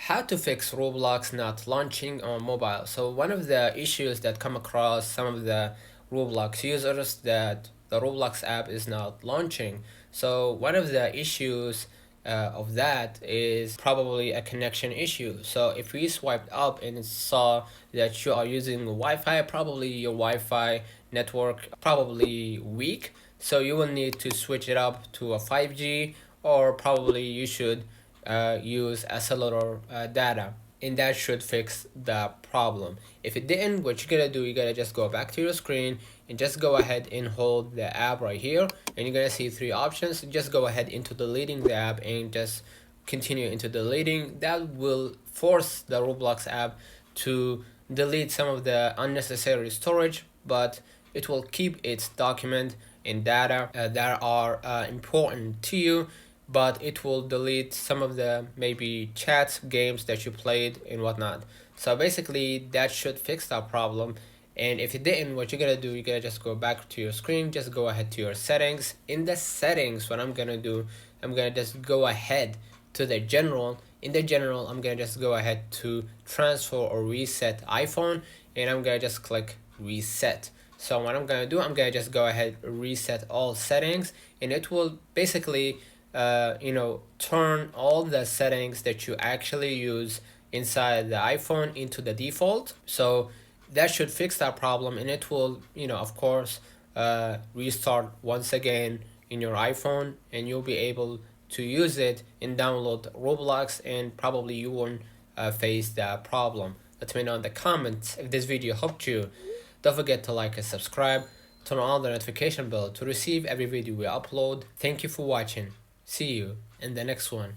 How to fix Roblox not launching on mobile. So one of the issues that come across some of the Roblox users that the Roblox app is not launching. So one of the issues of that is probably a connection issue. So if we swiped up and saw that you are using Wi-Fi, probably your Wi-Fi network probably weak. So you will need to switch it up to a 5G, or probably you should use a cellular data, and that should fix the problem. If it didn't, what you gotta do, you gotta just go back to your screen and just go ahead and hold the app right here, and you're gonna see three options. Just go ahead into deleting the app and just continue into deleting. That will force the Roblox app to delete some of the unnecessary storage, but it will keep its document and data that are important to you, but it will delete some of the maybe chats, games that you played and whatnot. So basically that should fix that problem. And if it didn't, what you're gonna do, you're gonna just go back to your screen, just go ahead to your settings. In the settings, what I'm gonna do, I'm gonna just go ahead to the general. In the general, I'm gonna just go ahead to transfer or reset iPhone, and I'm gonna just click reset. So what I'm gonna do, I'm gonna just go ahead reset all settings, and it will basically turn all the settings that you actually use inside the iPhone into the default. So that should fix that problem, and it will, of course, restart once again in your iPhone, and you'll be able to use it and download Roblox, and probably you won't face that problem. Let me know in the comments if this video helped you. Don't forget to like and subscribe. Turn on the notification bell to receive every video we upload. Thank you for watching. See you in the next one.